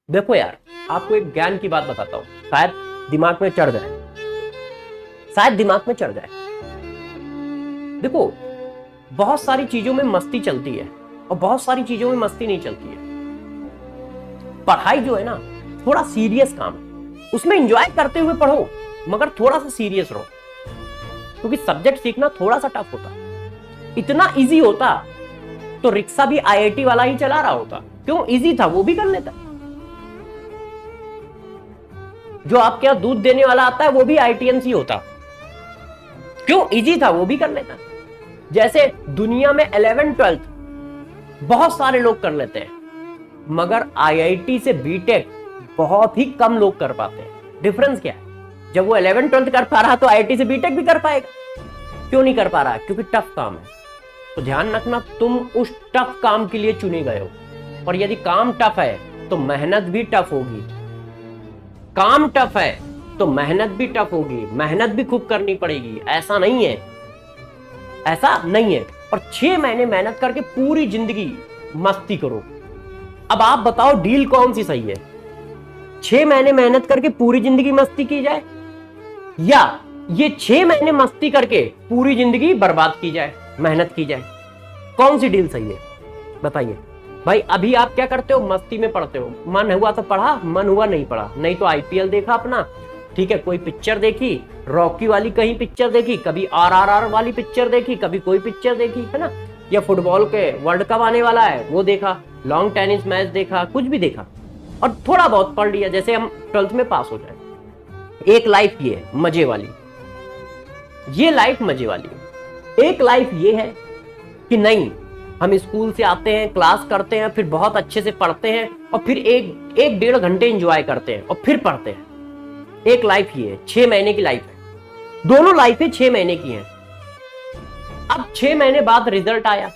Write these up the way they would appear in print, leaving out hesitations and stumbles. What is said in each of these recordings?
देखो यार, आपको एक ज्ञान की बात बताता हूँ, शायद दिमाग में चढ़ जाए, शायद दिमाग में चढ़ जाए। देखो, बहुत सारी चीजों में मस्ती चलती है और बहुत सारी चीजों में मस्ती नहीं चलती है। पढ़ाई जो है ना, थोड़ा सीरियस काम है, उसमें एंजॉय करते हुए पढ़ो, मगर थोड़ा सा सीरियस रहो, क्योंकि सब्जेक्ट सीखना थोड़ा सा टफ होता। इतना इजी होता तो रिक्शा भी आईआईटी वाला ही चला रहा होता। क्यों? इजी था, वो भी कर लेता। जो आपके यहां दूध देने वाला आता है वो भी आईटीएनसी होता। क्यों? इजी था, वो भी कर लेता। जैसे दुनिया में 11th-12th बहुत सारे लोग कर लेते हैं, मगर आईआईटी से बीटेक बहुत ही कम लोग कर पाते हैं। डिफरेंस क्या है? जब वो 11th-12th कर पा रहा तो आईआईटी से बीटेक भी कर पाएगा। क्यों नहीं कर पा रहा? क्योंकि टफ काम है। तो ध्यान रखना, तुम उस टफ काम के लिए चुने गए हो, और यदि काम टफ है तो मेहनत भी टफ होगी। काम टफ है तो मेहनत भी टफ होगी, मेहनत भी खूब करनी पड़ेगी। ऐसा नहीं है, ऐसा नहीं है। और 6 महीने मेहनत करके पूरी जिंदगी मस्ती करो। अब आप बताओ डील कौन सी सही है? 6 महीने मेहनत करके पूरी जिंदगी मस्ती की जाए, या ये 6 महीने मस्ती करके पूरी जिंदगी बर्बाद की जाए, मेहनत की जाए? कौन सी डील सही है? बताइए भाई। अभी आप क्या करते हो? मस्ती में पढ़ते हो। मन हुआ तो पढ़ा, मन हुआ नहीं पढ़ा, नहीं तो आईपीएल देखा अपना, ठीक है, कोई पिक्चर देखी, रॉकी वाली कहीं पिक्चर देखी, कभी आरआरआर वाली पिक्चर देखी, कभी कोई पिक्चर देखी, है ना, या फुटबॉल के वर्ल्ड कप आने वाला है वो देखा, लॉन्ग टेनिस मैच देखा, कुछ भी देखा, और थोड़ा बहुत पढ़ लिया, जैसे हम 12th में पास हो जाए। एक लाइफ ये है मजे वाली, ये लाइफ मजे वाली है। एक लाइफ ये है कि नहीं, हम स्कूल से आते हैं, क्लास करते हैं, फिर बहुत अच्छे से पढ़ते हैं, और फिर एक 1.5 घंटे एंजॉय करते हैं और फिर पढ़ते हैं। एक लाइफ ही है, 6 महीने की लाइफ है। दोनों लाइफें 6 महीने की हैं। अब 6 महीने बाद रिजल्ट आया,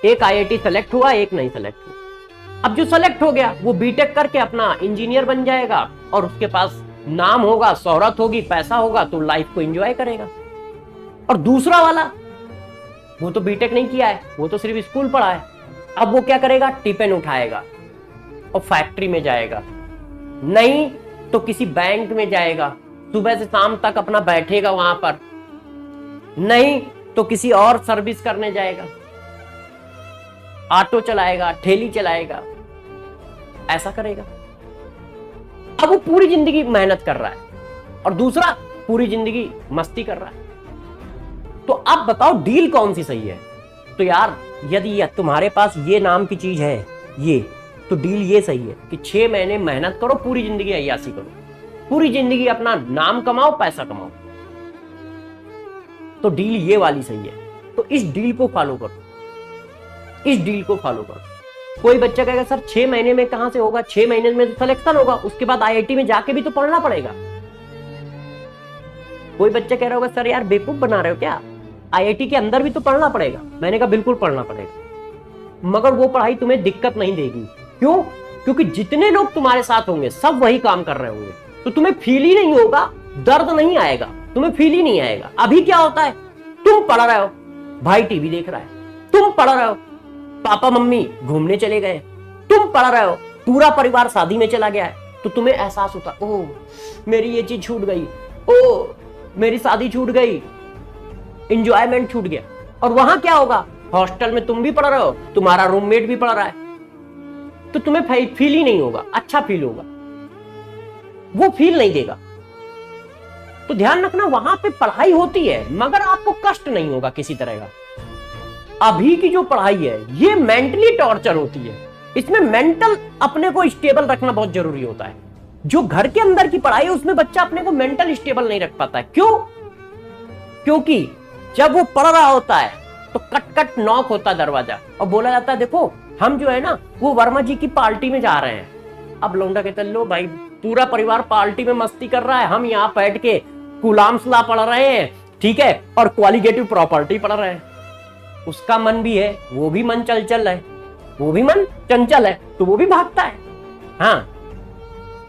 एक आईआईटी सेलेक्ट हुआ, एक नहीं सेलेक्ट हुआ। अब जो सेलेक्ट हो गया वो बीटेक करके अपना इंजीनियर बन जाएगा, और उसके पास नाम होगा, शोहरत होगी, पैसा होगा, तो लाइफ को एंजॉय करेगा। और दूसरा वाला, वो तो बीटेक नहीं किया है, वो तो सिर्फ स्कूल पढ़ा है। अब वो क्या करेगा? टिफिन उठाएगा और फैक्ट्री में जाएगा, नहीं तो किसी बैंक में जाएगा, सुबह से शाम तक अपना बैठेगा वहां पर, नहीं तो किसी और सर्विस करने जाएगा, ऑटो चलाएगा, ठेली चलाएगा, ऐसा करेगा। अब वो पूरी जिंदगी मेहनत कर रहा है और दूसरा पूरी जिंदगी मस्ती कर रहा है। तो अब बताओ डील कौन सी सही है? तो यार, यदि तुम्हारे पास ये नाम की चीज है, ये तो डील ये सही है कि 6 महीने मेहनत करो, पूरी जिंदगी अय्यासी करो, पूरी जिंदगी अपना नाम कमाओ, पैसा कमाओ। तो डील ये वाली सही है। तो इस डील को फॉलो करो, इस डील को फॉलो करो। कोई बच्चा कहेगा सर 6 महीने में कहां से होगा? 6 महीने में तो सिलेक्शन होगा, उसके बाद आईआईटी में जाके भी तो पढ़ना पड़ेगा। कोई बच्चा कह रहा होगा सर यार बेवकूफ बना रहे हो क्या, आईआईटी के अंदर भी तो पढ़ना पड़ेगा। मैंने कहा बिल्कुल पढ़ना पड़ेगा, मगर वो पढ़ाई तुम्हें दिक्कत नहीं देगी। क्यों? क्योंकि जितने लोग तुम्हारे साथ होंगे सब वही काम कर रहे होंगे, तो तुम्हें फील ही नहीं होगा, दर्द नहीं आएगा, तुम्हें फील ही नहीं आएगा। अभी क्या होता है, तुम पढ़ रहे हो, भाई टीवी देख रहा है, तुम पढ़ रहे हो, पापा मम्मी घूमने चले गए, तुम पढ़ रहे हो, पूरा परिवार शादी में चला गया है, तो तुम्हें एहसास होता, ओह मेरी ये चीज छूट गई, ओह मेरी शादी छूट गई, एंजॉयमेंट छूट गया। और वहां क्या होगा? हॉस्टल में तुम भी पढ़ रहे हो, तुम्हारा रूममेट भी पढ़ रहा है, तो तुम्हें फील ही नहीं होगा, अच्छा फील होगा, वो फील नहीं देगा। तो ध्यान रखना, वहां पे पढ़ाई होती है मगर आपको कष्ट नहीं होगा किसी तरह का। अभी की जो पढ़ाई है ये मेंटली टॉर्चर होती है, इसमें मेंटल अपने को स्टेबल रखना बहुत जरूरी होता है। जो घर के अंदर की पढ़ाई है उसमें बच्चा अपने को मेंटल स्टेबल नहीं रख पाता है। क्यों? क्योंकि जब वो पढ़ रहा होता है तो कट कट नॉक होता दरवाजा, और बोला जाता है देखो हम जो है ना वो वर्मा जी की पार्टी में जा रहे हैं। अब लौंडा कहता है लो भाई, पूरा परिवार पार्टी में मस्ती कर रहा है, हम यहाँ बैठ के कुलाम सलाह पढ़ रहे हैं, ठीक है, और क्वालिटेटिव प्रॉपर्टी पढ़ रहे हैं। उसका मन भी है, वो भी मन चंचल है, वो भी मन चंचल है, तो वो भी भागता है। हाँ,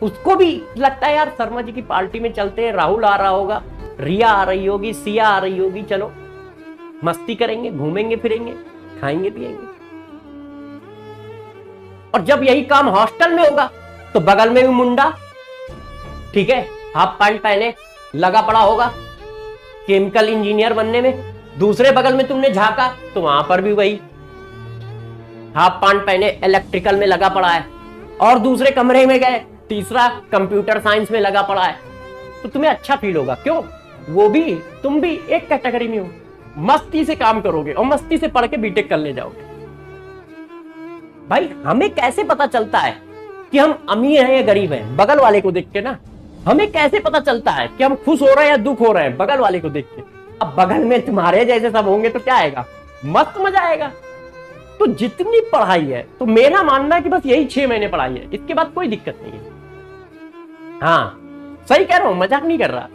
उसको भी लगता है यार शर्मा जी की पार्टी में चलते हैं, राहुल आ रहा होगा, रिया आ रही होगी, सिया आ रही होगी, चलो मस्ती करेंगे, घूमेंगे फिरेंगे, खाएंगे पिएंगे। और जब यही काम हॉस्टल में होगा तो बगल में भी मुंडा, ठीक है, हाफ पैंट पहने लगा पड़ा होगा केमिकल इंजीनियर बनने में। दूसरे बगल में तुमने झांका तो वहां पर भी वही हाफ पैंट पहने इलेक्ट्रिकल में लगा पड़ा है। और दूसरे कमरे में गए, तीसरा कंप्यूटर साइंस में लगा पड़ा है। तो तुम्हें अच्छा फील होगा, क्यों? वो भी, तुम भी एक कैटेगरी में हो। मस्ती से काम करोगे और मस्ती से पढ़ के बीटेक करने जाओगे। भाई हमें कैसे पता चलता है कि हम अमीर हैं या गरीब हैं? बगल वाले को देख के ना। हमें कैसे पता चलता है कि हम खुश हो रहे हैं या दुख हो रहे हैं? बगल वाले को देख के। अब बगल में तुम्हारे जैसे सब होंगे तो क्या आएगा? मस्त मजा आएगा। तो जितनी पढ़ाई है, तो मेरा मानना है कि बस यही 6 महीने पढ़ाई है, इसके बाद कोई दिक्कत नहीं है। हाँ, सही कह रहा हूं, मजाक नहीं कर रहा।